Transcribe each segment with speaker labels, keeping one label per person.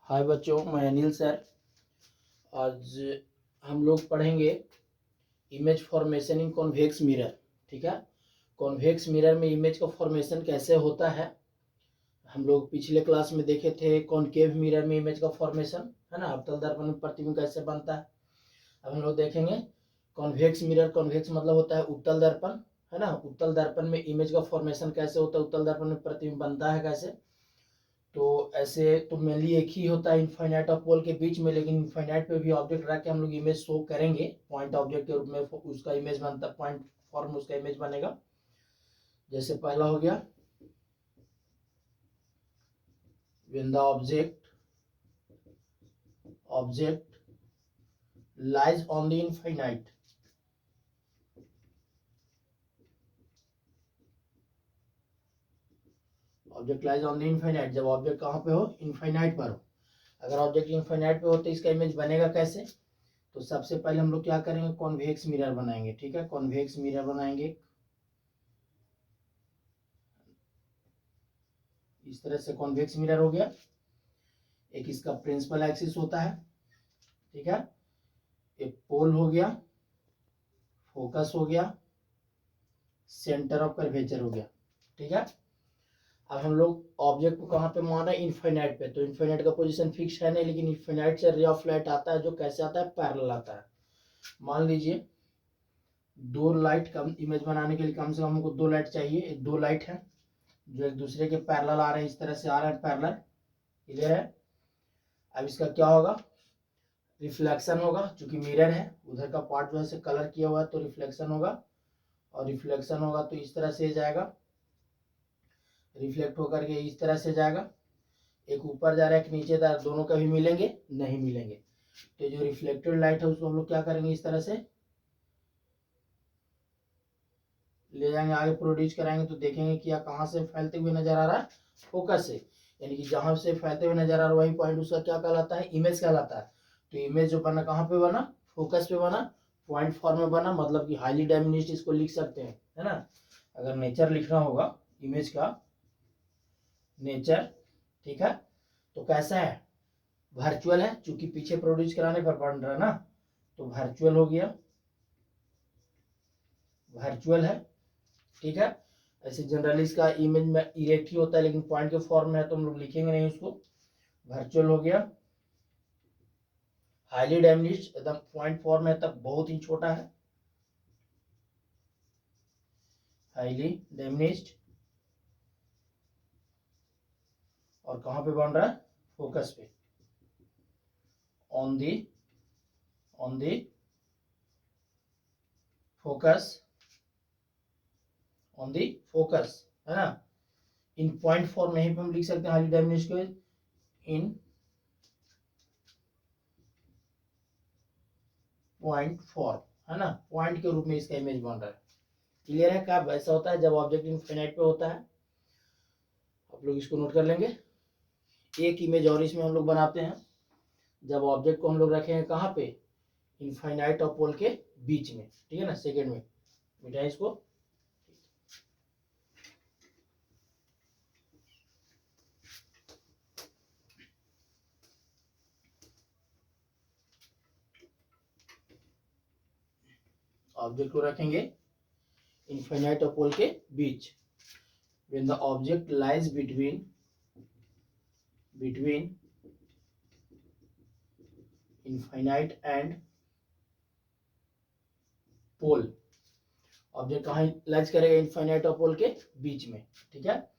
Speaker 1: हाय बच्चों, मैं अनिल सर। आज हम लोग पढ़ेंगे इमेज फॉर्मेशन इन कॉन्वेक्स मिरर। ठीक है, कॉन्वेक्स मिरर में इमेज का फॉर्मेशन कैसे होता है हम लोग पिछले क्लास में देखे थे। कॉनकेव मिरर में इमेज का फॉर्मेशन है ना, अवतल दर्पण में प्रतिबिंब कैसे बनता है। अब हम लोग देखेंगे कॉन्वेक्स मिरर। कॉन्वेक्स मतलब होता है उत्तल दर्पण, है ना। उत्तल दर्पण में इमेज का फॉर्मेशन कैसे होता है, उत्तल दर्पण में प्रतिबिंब बनता है कैसे। तो ऐसे तो मेनली एक ही होता है इनफाइनाइट और पोल के बीच में, लेकिन इनफाइनाइट पे भी ऑब्जेक्ट रख के हम लोग इमेज शो करेंगे पॉइंट ऑब्जेक्ट के रूप में। उसका इमेज बनता, पॉइंट फॉर्म उसका इमेज बनेगा। जैसे पहला हो गया, when the object lies on the infinite, object lies on the infinite. जब ऑब्जेक्ट कहाँ पे हो, इनफाइनाइट पर हो। अगर ऑब्जेक्ट इनफाइनाइट पे हो तो इसका इमेज बनेगा कैसे। तो सबसे पहले हम लोग क्या करेंगे, कॉन्वेक्स मिरर बनाएंगे। ठीक है, कॉन्वेक्स मिरर बनाएंगे इस तरह से। कॉन्वेक्स मिरर हो गया। एक इसका प्रिंसिपल एक्सिस होता है, ठीक है। एक पोल हो गया, फोकस हो गया, सेंटर ऑफ कर्वेचर हो गया। ठीक है, अब हम लोग ऑब्जेक्ट को कहाँ पे मान रहे हैं, इनफाइनाइट पे। तो इनफाइनाइट का पोजीशन फिक्स है नहीं, लेकिन इनफाइनाइट से रे ऑफ लाइट आता है जो कैसे आता है, पैरेलल आता है। मान लीजिए दो लाइट, कम इमेज बनाने के लिए कम से कम हमको दो लाइट चाहिए। दो लाइट है जो एक दूसरे के पैरेलल आ रहे हैं, इस तरह से आ रहे हैं पैरेलल। क्लियर है। अब इसका क्या होगा, रिफ्लेक्शन होगा। चूंकि मिरर है, उधर का पार्ट जो है कलर किया हुआ है तो रिफ्लेक्शन होगा। और रिफ्लेक्शन होगा तो इस तरह से जाएगा, रिफ्लेक्ट होकर के इस तरह से जाएगा। एक ऊपर जा रहा है, एक नीचे जा रहा है, दोनों कभी मिलेंगे नहीं मिलेंगे। तो जो रिफ्लेक्टेड लाइट है उसको हम लोग क्या करेंगे, इस तरह से ले जाएंगे, आगे प्रोड्यूस कराएंगे। तो देखेंगे कि यह कहाँ से फैलते हुए नजर आ रहा है, फोकस से। यानी कि जहां से फैलते हुए नजर आ रहा है वही पॉइंट उसका क्या कहलाता है, इमेज कहलाता है। तो इमेज जो बना कहाँ पे बना, फोकस पे बना, पॉइंट फॉर्म में बना। मतलब कि हाईली डायमिनिस्ड इसको लिख सकते हैं, है ना। अगर नेचर लिखना होगा इमेज का, नेचर, ठीक है, तो कैसा है, वर्चुअल है। चूंकि पीछे प्रोड्यूस कराने पर बन रहा है ना, तो वर्चुअल हो गया, वर्चुअल है। ठीक है, ऐसे जनरली इसका इमेज में इरेक्ट ही होता है, लेकिन पॉइंट के फॉर्म में है तो हम लोग लिखेंगे नहीं उसको। वर्चुअल हो गया, हाईली डायमिनिस्ड, एकदम पॉइंट फॉर्म में तब बहुत ही छोटा है, हाईली डायमिनिस्ड। और कहां पे बन रहा है, फोकस पे, on the focus, on the focus, है ना। इन पॉइंट फॉर्म में हम लिख सकते हैं हाईली डायमिनिस्ड को, इन पॉइंट फॉर्म, है ना। पॉइंट के रूप में इसका इमेज बन रहा है। क्लियर है। क्या ऐसा होता है जब ऑब्जेक्ट इनफिनिट पे होता है। आप लोग इसको नोट कर लेंगे। एक इमेज और इसमें हम लोग बनाते हैं, जब ऑब्जेक्ट को हम लोग रखेंगे कहाँ पे, इनफाइनाइट और पोल के बीच में। ठीक है ना, सेकेंड में मिटाएं इसको। ऑब्जेक्ट को रखेंगे इनफाइनाइट और पोल के बीच। when the object lies between infinite and pole. Object कहाँ लाइज करेगा, इनफाइनाइट और पोल के बीच में। ठीक है,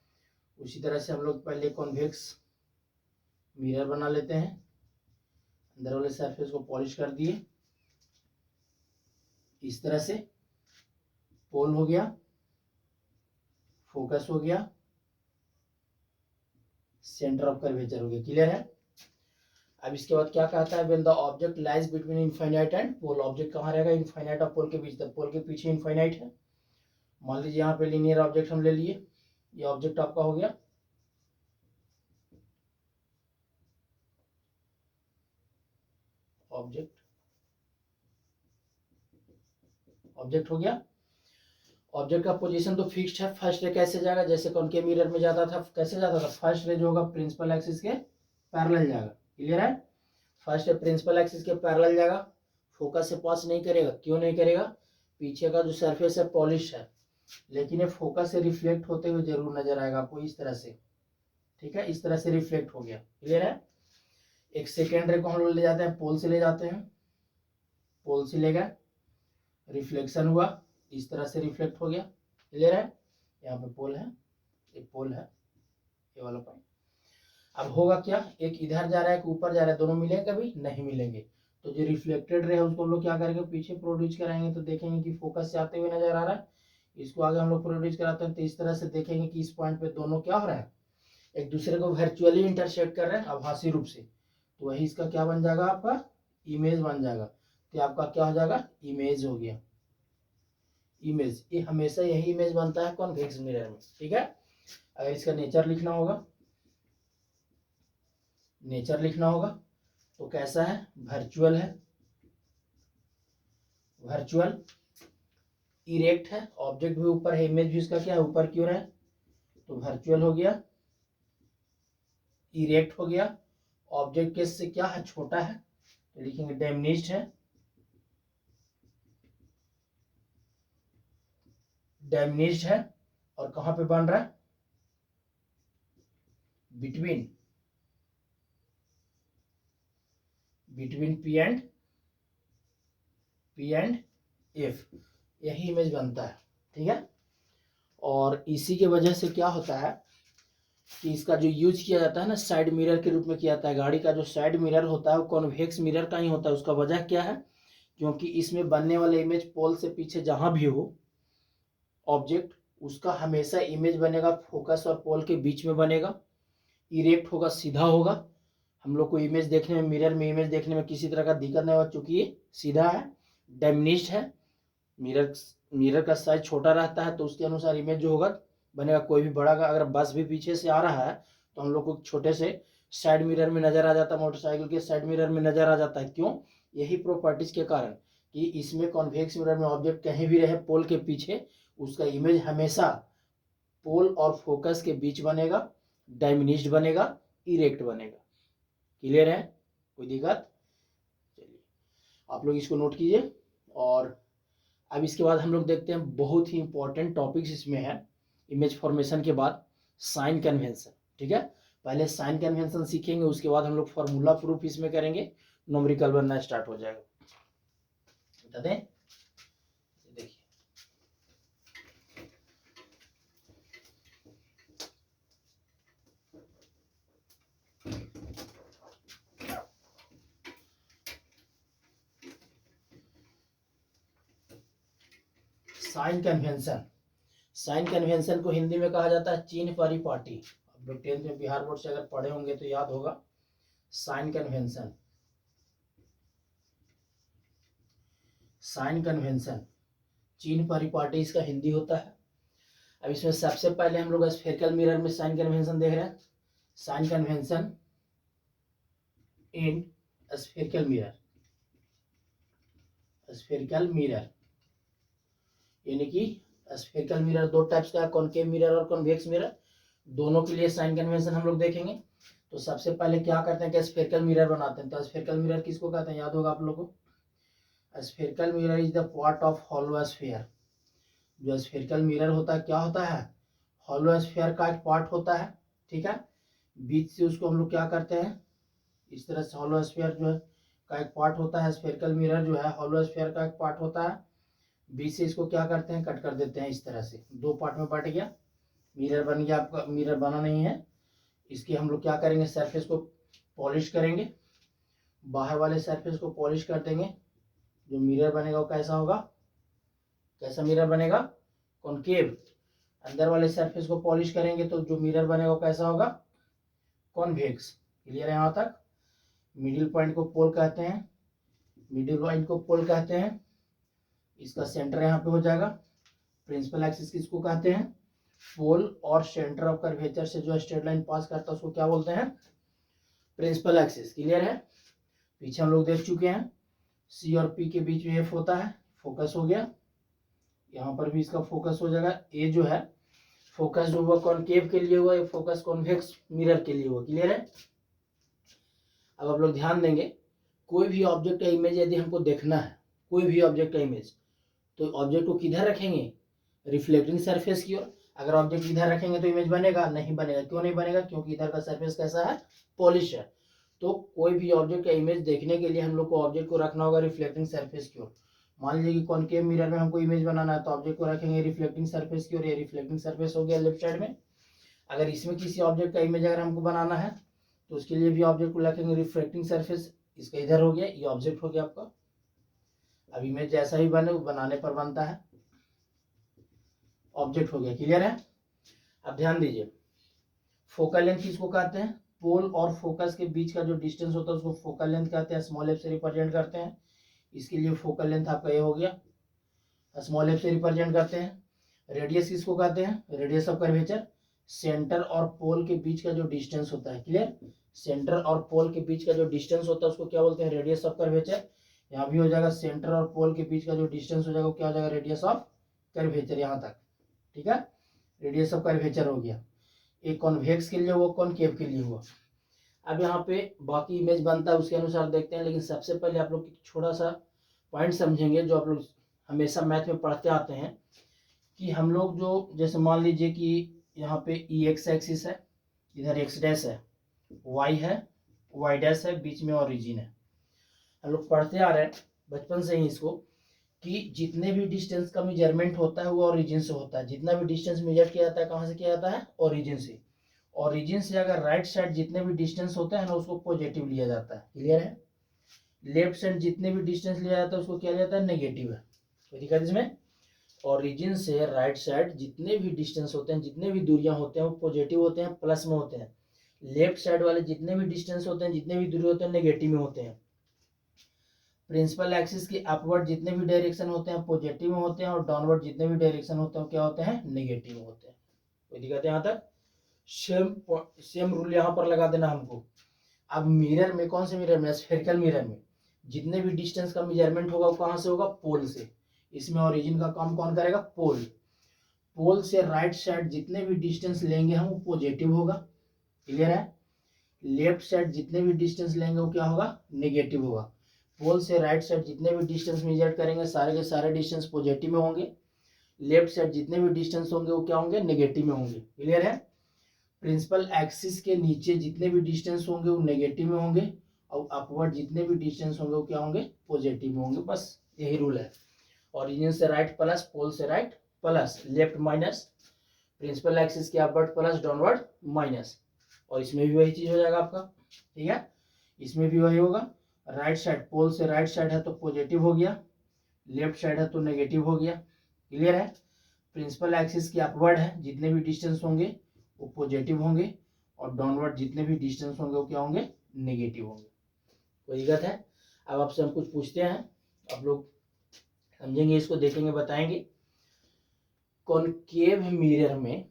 Speaker 1: उसी तरह से हम लोग पहले कॉन्वेक्स मिरर बना लेते हैं। अंदर वाले सरफेस को पॉलिश कर दिए इस तरह से। पोल हो गया, फोकस हो गया, सेंटर ऑफ कर्वेचर हो गया। क्लियर है। अब इसके बाद क्या कहता है, when the object lies between infinite and pole. Object कहाँ रहेगा, इनफाइनाइट और पोल के बीच। तक पोल के पीछे इनफाइनाइट है। मान लीजिए यहाँ पे लीनियर ऑब्जेक्ट हम ले लिए, ये ऑब्जेक्ट आपका हो गया, ऑब्जेक्ट हो गया। ऑब्जेक्ट का पोजीशन तो फिक्स्ड है। फर्स्ट रे कैसे जाएगा, जैसे कॉनकेव मिरर में जाता था, कैसे जाता था, फर्स्ट रे जो होगा प्रिंसिपल एक्सिस के पैरेलल जाएगा। क्लियर है। फर्स्ट प्रिंसिपल एक्सिस के पैरेलल जाएगा, फोकस से पास नहीं करेगा। क्यों नहीं करेगा? पीछे का जो सरफेस है पॉलिश है, लेकिन ये फोकस से रिफ्लेक्ट होते हुए जरूर नजर आएगा आपको इस तरह से, ठीक है। इस तरह से रिफ्लेक्ट हो गया, क्लियर है। एक सेकेंड रे को हम लोग ले जाते हैं, पोल से ले जाते हैं, पोल से ले गए, रिफ्लेक्शन हुआ, इस तरह से रिफ्लेक्ट हो गया, क्लियर है। यहाँ पे पोल है, ये पोल है, ये वाला पॉइंट। अब होगा क्या, एक इधर जा रहा है, एक ऊपर जा रहा है, दोनों मिलेंगे कभी नहीं मिलेंगे। तो जो रिफ्लेक्टेड रे है उसको हम लोग क्या करेंगे, पीछे प्रोड्यूस कराएंगे, तो देखेंगे कि फोकस से आते हुए नजर आ रहा है। इसको आगे हम लोग प्रोड्यूस कराते हैं, तो इस तरह से देखेंगे कि इस पॉइंट पे दोनों क्या हो रहा है, एक दूसरे को वर्चुअली इंटरसेक्ट कर रहे हैं आभासी रूप से। तो वही इसका क्या बन जाएगा, आपका इमेज बन जाएगा। तो आपका क्या हो जाएगा, इमेज हो गया। इमेज, ये हमेशा यही इमेज बनता है कॉन्वेक्स मिरर में, ठीक है। अगर इसका नेचर लिखना होगा, नेचर लिखना होगा तो कैसा है, वर्चुअल है, वर्चुअल, इरेक्ट है, ऑब्जेक्ट भी ऊपर है, इमेज भी इसका क्या है, ऊपर क्यों है, तो वर्चुअल हो गया, इरेक्ट हो गया, ऑब्जेक्ट के से क्या है, छोटा है, तो लिखेंगे डायमिनिज्ड है, डायमिनिज्ड है, और कहां पे बन रहा है, between, between P and F, यही इमेज बनता है, ठीक है। और इसी के वजह से क्या होता है कि इसका जो यूज किया जाता है ना, साइड मिरर के रूप में किया जाता है। गाड़ी का जो साइड मिरर होता है वो कॉन्वेक्स मिरर का ही होता है। उसका वजह क्या है, क्योंकि इसमें बनने वाले इमेज पोल से पीछे जहां भी हो ऑब्जेक्ट, उसका हमेशा इमेज बनेगा फोकस और पोल के बीच में बनेगा, इरेक्ट होगा, सीधा होगा। हम लोग को इमेज देखने में, मिरर में इमेज देखने में किसी तरह का दिक्कत नहीं होगा, चूंकि ये सीधा है, डायमिनिज्ड है, मिरर का साइज छोटा रहता है, तो उसके अनुसार इमेज जो होगा बनेगा। कोई भी बड़ा का अगर बस भी पीछे से आ रहा है तो हम लोग को छोटे से साइड मिरर में नजर आ जाता है, मोटरसाइकिल के साइड मिरर में नजर आ जाता है। क्यों? यही प्रॉपर्टीज के कारण कि इसमें कॉन्वेक्स मिरर में ऑब्जेक्ट कहीं भी रहे पोल के पीछे, उसका इमेज हमेशा पोल और फोकस के बीच बनेगा, डायमिनिज्ड बनेगा, इरेक्ट बनेगा। क्लियर है, कोई दिक्कत? चलिए आप लोग इसको नोट कीजिए। और अब इसके बाद हम लोग देखते हैं बहुत ही इंपॉर्टेंट टॉपिक्स इसमें है इमेज फॉर्मेशन के बाद, साइन कन्वेंशन, ठीक है। पहले साइन कन्वेंशन सीखेंगे, उसके बाद हम लोग फॉर्मूला प्रूफ इसमें करेंगे, न्यूमेरिकल बनना स्टार्ट हो जाएगा। बता दें, देखिए साइन कन्वेंशन, साइन कन्वेंशन को हिंदी में कहा जाता है चिन्ह परिपाटी। अब लोग 10th में बिहार बोर्ड से अगर पढ़े होंगे तो याद होगा, साइन कन्वेंशन, साइन कन्वेंशन चिन्ह परिपाटी इसका हिंदी होता है। अब इसमें सबसे पहले हम लोग स्फेरिकल मिरर में साइन कन्वेंशन देख रहे हैं, sign convention in spherical mirror, spherical mirror यानी कि स्फेरिकल मिरर दो टाइप्स का है, कॉनकेव मिरर और कॉन्वेक्स मिरर। दोनों के लिए साइन कन्वेंशन हम लोग देखेंगे। तो सबसे पहले क्या करते हैं कि स्फेरिकल मिरर बनाते हैं। तो स्फेरिकल मिरर किसको कहते हैं, याद होगा आप लोगों को, spherical mirror is the part of hollow sphere. जो स्फेरिकल मिरर होता है क्या होता है, हॉलो स्फीयर का एक पार्ट होता है, ठीक है। बीच से उसको हम लोग क्या करते हैं, इस तरह से हॉलो स्फीयर जो है का एक पार्ट होता है, स्फेरिकल मिरर जो है हॉलो स्फीयर का एक पार्ट होता है। बीच से इसको क्या करते हैं, कट कर देते हैं, इस तरह से दो पार्ट में बट गया, मिरर बन गया आपका। मिरर बना नहीं है, इसकी हम लोग क्या करेंगे, सरफेस को पॉलिश करेंगे, बाहर वाले सरफेस को पॉलिश कर देंगे। जो मिरर बनेगा वो कैसा होगा, कैसा मिरर बनेगा, कॉनकेव। अंदर वाले सरफेस को पॉलिश करेंगे तो जो मिरर बनेगा वो कैसा होगा, कॉन्वेक्स। क्लियर है यहाँ तक। मिडिल पॉइंट को पोल कहते हैं, मिडिल पॉइंट को पोल कहते हैं। इसका सेंटर यहाँ पे हो जाएगा। प्रिंसिपल एक्सिस किसको कहते हैं, पोल और सेंटर ऑफ कर्वेचर से जो स्ट्रेट लाइन पास करता है उसको क्या बोलते हैं, प्रिंसिपल एक्सिस। क्लियर है। पीछे हम लोग देख चुके हैं, सी और पी के बीच में एफ होता है, फोकस हो गया। यहाँ पर भी इसका फोकस हो जाएगा। ए जो है फोकस जो हुआ कॉनकेव के लिए हुआ, ये फोकस कॉन्वेक्स मिरर के लिए हुआ। क्लियर है। अब आप लोग ध्यान देंगे, कोई भी ऑब्जेक्ट का इमेज यदि हमको देखना है, कोई भी ऑब्जेक्ट का इमेज, तो ऑब्जेक्ट को किधर रखेंगे, रिफ्लेक्टिंग सरफेस की ओर। अगर ऑब्जेक्ट इधर रखेंगे तो इमेज बनेगा नहीं, बनेगा। क्यों नहीं बनेगा, क्योंकि इधर का सरफेस कैसा है, पॉलिश है। तो कोई भी ऑब्जेक्ट का इमेज देखने के लिए हम लोग को ऑब्जेक्ट को रखना होगा रिफ्लेक्टिंग सरफेस की ओर। मान लीजिए कि कॉनकेव मिरर में हमको इमेज बनाना है, तो ऑब्जेक्ट को रखेंगे रिफ्लेक्टिंग सरफेस की ओर। ये रिफ्लेक्टिंग सरफेस हो गया लेफ्ट साइड में। अगर इसमें किसी ऑब्जेक्ट का इमेज अगर हमको बनाना है, तो उसके लिए भी ऑब्जेक्ट को रखेंगे रिफ्लेक्टिंग सरफेस। इसका इधर हो गया, ये ऑब्जेक्ट हो गया आपका। अब इमेज जैसा ही बने वो बनाने पर बनता है, ऑब्जेक्ट हो गया। क्लियर है। अब ध्यान दीजिए, फोकल लेंथ किसको कहते हैं, पोल और फोकस के बीच का जो डिस्टेंस होता है उसको फोकल लेंथ कहते हैं, स्मॉल एफ से रिप्रेजेंट करते हैं। इसके लिए फोकल लेंथ आपका ये हो गया, स्मॉल एफ से रिप्रेजेंट करते हैं। रेडियस किसको कहते हैं, रेडियस ऑफ कर्वेचर, सेंटर और पोल के बीच का जो डिस्टेंस होता है। क्लियर, सेंटर और पोल के बीच का जो डिस्टेंस होता है उसको क्या बोलते हैं, रेडियस ऑफ कर्वेचर। यहाँ भी हो जाएगा, सेंटर और पोल के बीच का जो डिस्टेंस हो जाएगा वो क्या हो जाएगा, रेडियस ऑफ कर्वेचर, यहाँ तक। ठीक है, रेडियस ऑफ कर्वेचर हो गया। एक कॉन्वेक्स के लिए हुआ, कॉनकेव के लिए हुआ। अब यहाँ पे बाकी इमेज बनता है उसके अनुसार देखते हैं, लेकिन सबसे पहले आप लोग एक छोटा सा पॉइंट समझेंगे जो आप लोग हमेशा मैथ में पढ़ते आते हैं, कि हम लोग जो, जैसे मान लीजिए कि यहाँ पे ई एक्स एक्सिस है, इधर एक्स डैश है, वाई है, वाई डैश है, बीच में ओरिजिन है। हम लोग पढ़ते आ रहे हैं बचपन से ही इसको, कि जितने भी डिस्टेंस का मेजरमेंट होता है वो ओरिजिन से होता है। जितना भी डिस्टेंस मेजर किया जाता है कहाँ से किया जाता है, ओरिजिन से। ओरिजिन से अगर राइट साइड जितने भी डिस्टेंस होते हैं ना उसको पॉजिटिव लिया जाता है। क्लियर है। लेफ्ट साइड जितने भी डिस्टेंस लिया जाता है उसको क्या लिया जाता है, नेगेटिव है। कोई दिक्कत इसमें, ओरिजिन से राइट साइड जितने भी डिस्टेंस होते हैं, जितने भी दूरियां होते हैं वो पॉजिटिव होते हैं, प्लस में होते हैं। लेफ्ट साइड वाले जितने भी डिस्टेंस होते हैं, जितने भी दूरी होते हैं, नेगेटिव में होते हैं। प्रिंसिपल एक्सिस के अपवर्ड जितने भी डायरेक्शन होते हैं पॉजिटिव में होते हैं, और डाउनवर्ड जितने भी डायरेक्शन होते हैं क्या होते हैं, नेगेटिव में होते हैं। कोई दिक्कत है यहाँ तक, सेम रूल यहाँ पर लगा देना हमको। अब मिरर में, कौन से मिरर में, स्फेरिकल मिरर में जितने भी डिस्टेंस का मेजरमेंट होगा वो कहाँ से होगा, पोल से। इसमें ओरिजिन का काम कौन करेगा, पोल। पोल से राइट साइड जितने भी डिस्टेंस लेंगे हम वो पॉजिटिव होगा। क्लियर है। लेफ्ट साइड जितने भी डिस्टेंस लेंगे वो क्या होगा, नेगेटिव होगा। पोल से राइट साइड जितने भी डिस्टेंस मेजर करेंगे सारे के सारे डिस्टेंस पॉजिटिव में होंगे। लेफ्ट साइड जितने भी डिस्टेंस होंगे वो क्या होंगे, नेगेटिव में होंगे। क्लियर है। प्रिंसिपल एक्सिस के नीचे जितने भी डिस्टेंस होंगे वो नेगेटिव में होंगे, और अपवर्ड जितने भी डिस्टेंस होंगे वो क्या होंगे, पॉजिटिव में होंगे। बस यही रूल है। ओरिजिन से राइट प्लस, पोल से right plus, left minus, principal axis के अपवर्ड प्लस, डाउनवर्ड माइनस। और इसमें भी वही चीज हो जाएगा आपका। ठीक है, इसमें भी वही होगा। राइट साइड, पोल से राइट साइड है तो पॉजिटिव हो गया, लेफ्ट साइड है तो नेगेटिव हो गया। क्लियर है। प्रिंसिपल एक्सिस के अपवर्ड है, जितने भी डिस्टेंस होंगे वो पॉजिटिव होंगे, और डाउनवर्ड जितने भी डिस्टेंस होंगे वो क्या होंगे, नेगेटिव होंगे। कोई दिक्कत है। अब आपसे हम कुछ पूछते हैं, आप लोग समझेंगे, इसको देखेंगे, बताएंगे। कॉनकेव मिरर में,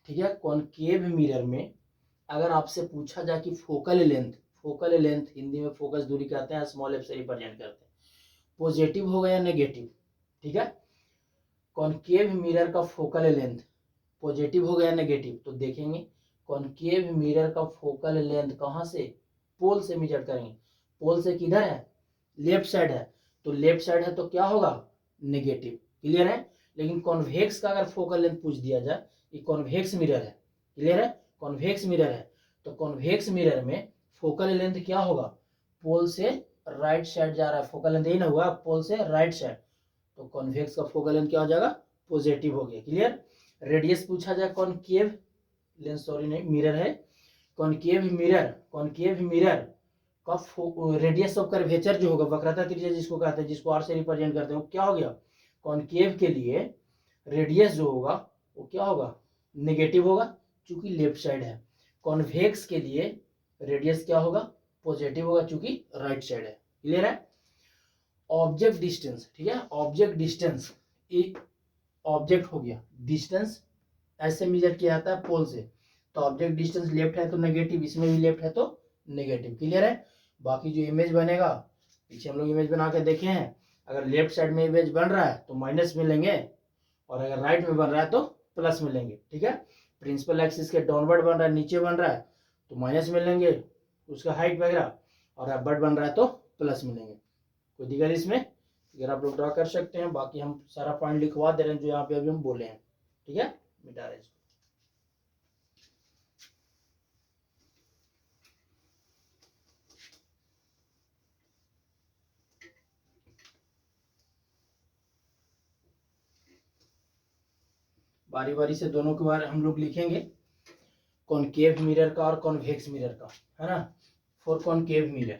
Speaker 1: ठीक है, कॉनकेव मिरर में अगर आपसे पूछा जाए कि focal length, focal length Hindi में फोकस दूरी कहते हैं, स्मॉल एफ से रिप्रेजेंट करते हैं, पॉजिटिव होगा या नेगेटिव। ठीक है, कॉनकेव मिरर का फोकल लेंथ पॉजिटिव होगा या नेगेटिव, तो देखेंगे कॉनकेव मिरर का फोकल लेंथ कहाँ से, पोल से मेजर करेंगे। पोल से किधर है, लेफ्ट साइड है, तो लेफ्ट साइड है तो क्या होगा, नेगेटिव। क्लियर है। लेकिन कॉन्वेक्स का अगर फोकल लेंथ पूछ दिया जाए, ये कॉन्वेक्स मिरर है। क्लियर है, कॉन्वेक्स मिरर है, तो कॉन्वेक्स मिरर में फोकल लेंथ क्या होगा, पोल से राइट साइड जा रहा है, फोकल लेंथ यही ना हुआ, पोल से राइट साइड, तो कॉन्वेक्स का फोकल लेंथ क्या हो जाएगा, पॉजिटिव हो गया। क्लियर। रेडियस पूछा जाए, कॉनकेव लेंस, सॉरी नहीं, मिरर है, कॉनकेव मिरर, कॉनकेव मिरर का रेडियस ऑफ कर्वेचर जो होगा, वक्रता त्रिज्या जिसको कहते हैं, जिसको आर से रिप्रेजेंट करते हैं, वो क्या हो गया, कॉनकेव के लिए रेडियस जो होगा वो क्या होगा, नेगेटिव होगा, चूंकि लेफ्ट साइड है। कॉन्वेक्स के लिए रेडियस क्या होगा, पॉजिटिव होगा, चूंकि राइट साइड है। क्लियर है। ऑब्जेक्ट डिस्टेंस, ठीक है, ऑब्जेक्ट डिस्टेंस, एक ऑब्जेक्ट हो गया, डिस्टेंस ऐसे मेजर किया जाता है पोल से, तो ऑब्जेक्ट डिस्टेंस लेफ्ट है तो नेगेटिव, इसमें भी लेफ्ट है तो नेगेटिव। क्लियर है। बाकी जो इमेज बनेगा, पीछे हम लोग इमेज बना के देखे हैं, अगर लेफ्ट साइड में इमेज बन रहा है तो माइनस में लेंगे, और अगर राइट में बन रहा है तो प्लस में लेंगे। ठीक है, प्रिंसिपल एक्सिस के डाउनवर्ड बन रहा है, नीचे बन रहा है, तो माइनस में लेंगे उसका हाइट वगैरह, और एबर्ट बन रहा है तो प्लस मिलेंगे। कोई दिक्कत इसमें? अगर आप लोग ड्रा कर सकते हैं, बाकी हम सारा पॉइंट लिखवा दे रहे हैं जो यहाँ पे अभी हम बोले हैं। ठीक है, मिटा रहे हैं इसको। बारी बारी से दोनों के बारे हम लोग लिखेंगे, कॉनकेव मिरर का और कॉन्वेक्स मिरर का, है ना। For concave mirror,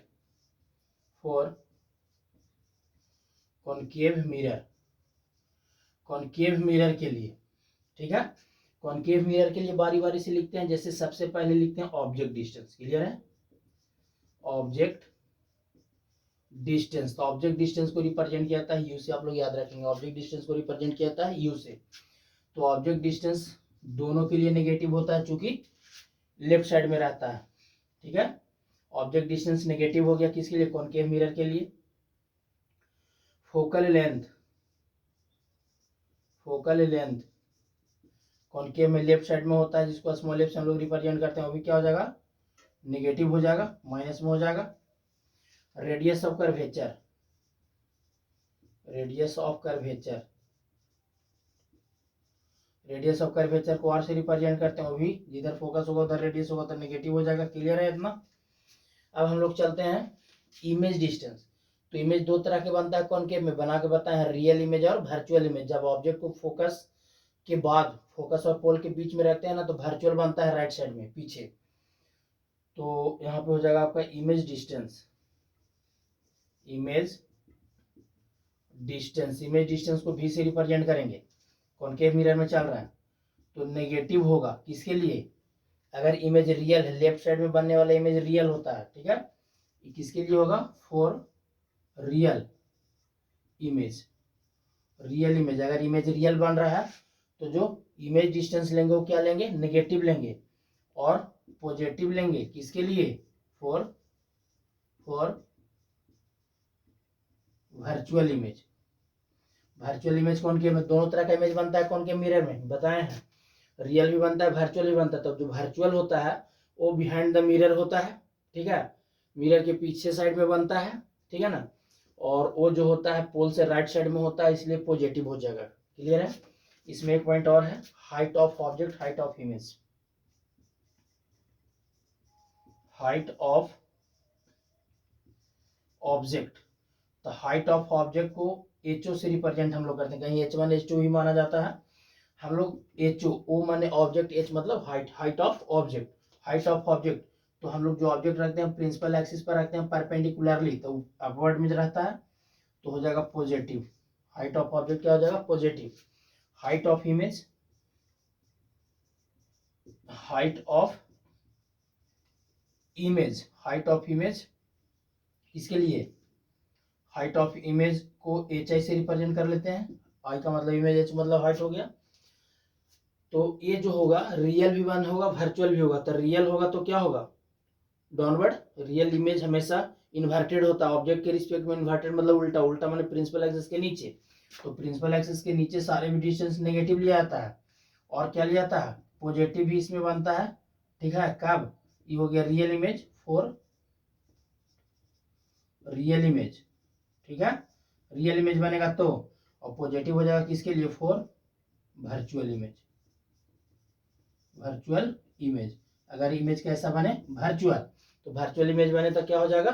Speaker 1: for concave mirror, concave mirror के लिए, ठीक है, कॉनकेव मिरर के लिए बारी बारी से लिखते हैं। जैसे सबसे पहले लिखते हैं ऑब्जेक्ट डिस्टेंस, क्लियर है, ऑब्जेक्ट डिस्टेंस। तो ऑब्जेक्ट डिस्टेंस को रिप्रेजेंट किया जाता है यू से, आप लोग याद रखेंगे, ऑब्जेक्ट डिस्टेंस को रिप्रेजेंट किया जाता है यू से। तो ऑब्जेक्ट डिस्टेंस दोनों के लिए नेगेटिव होता है चूंकि लेफ्ट साइड में रहता है, ठीक है। ऑब्जेक्ट डिस्टेंस नेगेटिव हो गया किसके लिए? कॉनकेव मिरर के लिए। Focal length, focal length concave में लेफ्ट साइड में होता है, जिसको स्मॉल एफ से हम लोग रिप्रेजेंट करते हैं, वो भी क्या हो जाएगा? नेगेटिव हो जाएगा, माइनस में हो जाएगा। Radius of curvature, radius of curvature, radius of curvature को आर से रिप्रेजेंट करते हैं, वो भी जिधर फोकस होगा उधर रेडियस होगा तो नेगेटिव हो जाएगा। क्लियर है इतना? अब हम लोग चलते हैं इमेज डिस्टेंस। तो इमेज दो तरह के बनता है कॉनकेव में, बना के बताए हैं, रियल इमेज और वर्चुअल इमेज। जब ऑब्जेक्ट को फोकस के बाद, फोकस और पोल के बीच में रखते हैं ना, तो वर्चुअल बनता है राइट साइड में पीछे। तो यहाँ पे हो जाएगा आपका image distance, image distance. Image distance को भी से रिप्रेजेंट करेंगे, कॉनकेव मिरर में चल रहा है तो नेगेटिव होगा किसके लिए? अगर इमेज रियल है, लेफ्ट साइड में बनने वाला इमेज रियल होता है, ठीक है, किसके लिए होगा? For real image, real image. अगर इमेज रियल बन रहा है तो जो इमेज डिस्टेंस लेंगे वो क्या लेंगे? नेगेटिव लेंगे। और पॉजिटिव लेंगे किसके लिए? For virtual image. Virtual image concave में दोनों तरह का इमेज बनता है कॉनकेव मिरर में, बताए हैं, रियल भी बनता है, वर्चुअल भी बनता है। तब जो वर्चुअल होता है वो बिहाइंड द मिरर होता है, ठीक है, मिरर के पीछे साइड में बनता है, ठीक है ना। और वो जो होता है पोल से राइट साइड में होता है, इसलिए पॉजिटिव हो जाएगा। क्लियर है? इसमें एक पॉइंट और है, height of object, height of image, height of object. तो हाइट ऑफ ऑब्जेक्ट को एचओ से रिप्रेजेंट हम लोग करते हैं, कहीं H1 H2 ही माना जाता है, हम लोग एचओ, ओ माने ऑब्जेक्ट, एच मतलब height, height of object, height of object. तो हम लोग जो ऑब्जेक्ट रखते हैं प्रिंसिपल एक्सिस पर रखते हैं परपेंडिकुलरली, तो अपवर्ड में रहता है, तो हो जाएगा पॉजिटिव। हाइट ऑफ ऑब्जेक्ट क्या हो जाएगा? Positive. Height of image, height of image, height of image किसके लिए? हाइट ऑफ इमेज को एच आई से रिप्रेजेंट कर लेते हैं, आई का मतलब इमेज, एच मतलब हाइट हो गया। तो ये जो होगा रियल भी वन होगा, वर्चुअल भी होगा। तो रियल होगा तो क्या होगा? डाउनवर्ड। रियल इमेज हमेशा इन्वर्टेड होता है, ऑब्जेक्ट के रिस्पेक्ट में इन्वर्टेड मतलब उल्टा, उल्टा माने प्रिंसिपल एक्सिस के नीचे। तो प्रिंसिपल एक्सिस के नीचे सारे भी डिस्टेंस नेगेटिव लिया जाता है, और क्या लिया जाता है? पॉजिटिव भी इसमें बनता है, ठीक है। कब? ये हो गया real image, for real image, ठीक है, रियल इमेज बनेगा तो, और पॉजिटिव हो जाएगा किसके लिए? For virtual image, virtual image. अगर इमेज कैसा बने? वर्चुअल, तो वर्चुअल इमेज बने तो क्या हो जाएगा?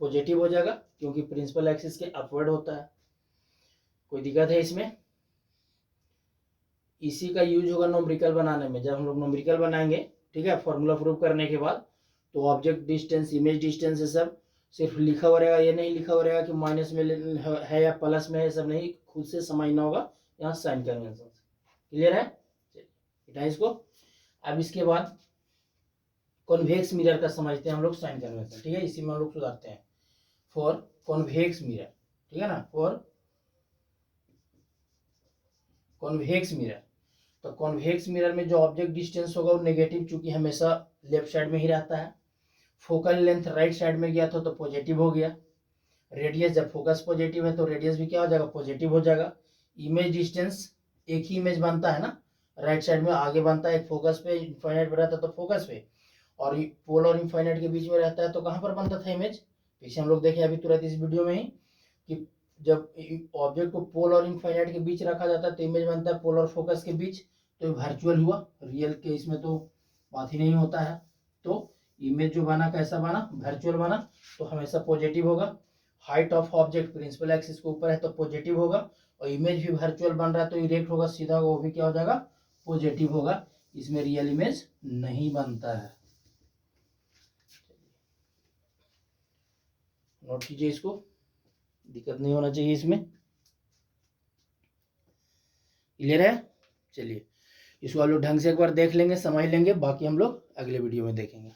Speaker 1: पॉजिटिव हो जाएगा, क्योंकि प्रिंसिपल एक्सिस के अपवर्ड होता है। कोई दिक्कत है इसमें? इसी का यूज होगा नोमरिकल बनाने में, जब हम लोग नोमरिकल बनाएंगे, ठीक है, फॉर्मूला प्रूव करने के बाद, तो ऑब्जेक्ट डिस्टेंस, इमेज डिस्टेंस है सब सिर्फ लिखा हुआ रहेगा, ये नहीं लिखा हुआ रहेगा कि माइनस में है या प्लस में है, सब नहीं, खुद से समझना होगा यहाँ साइन कन्वेंशन। क्लियर है? चलिए इसको। अब इसके बाद कॉन्वेक्स मिरर का समझते हैं हम लोग साइन कन्वेंशन, ठीक है, इसी में हम लोग सुधारते हैं। फॉर कॉन्वेक्स मिरर, ठीक है ना, फॉर कॉन्वेक्स मिरर। तो कॉन्वेक्स मिरर में जो ऑब्जेक्ट डिस्टेंस होगा वो नेगेटिव, चूंकि हमेशा लेफ्ट साइड में ही रहता है। फोकल लेंथ राइट साइड में गया था तो पॉजिटिव हो गया। रेडियस, जब फोकस पॉजिटिव है तो रेडियस भी क्या हो जाएगा? पॉजिटिव हो जाएगा। इमेज डिस्टेंस, एक ही इमेज बनता है ना, राइट साइड में आगे बनता है, एक फोकस पे इनफाइनाइट पर रहता है तो फोकस पे, और पोल और इनफाइनाइट के बीच में रहता है तो कहाँ पर बनता था इमेज? पीछे हम लोग देखे अभी तुरंत इस वीडियो में ही कि जब ऑब्जेक्ट को पोल और इनफाइनाइट के बीच रखा जाता है तो इमेज बनता है पोल और फोकस के बीच, तो वर्चुअल हुआ, रियल केस में तो बात ही नहीं होता है। तो इमेज जो बना कैसा बना? वर्चुअल बना, तो हमेशा पॉजिटिव होगा। Height of object principal axis के ऊपर है तो पॉजिटिव होगा, और इमेज भी वर्चुअल बन रहा है तो इरेक्ट होगा, सीधा होगा, वो भी क्या हो जाएगा? पॉजिटिव होगा। इसमें रियल इमेज नहीं बनता है। नोट कीजिए इसको, दिक्कत नहीं होना चाहिए इसमें। क्लियर है? चलिए इसको आप लोग ढंग से एक बार देख लेंगे, समझ लेंगे, बाकी हम लोग अगले वीडियो में देखेंगे।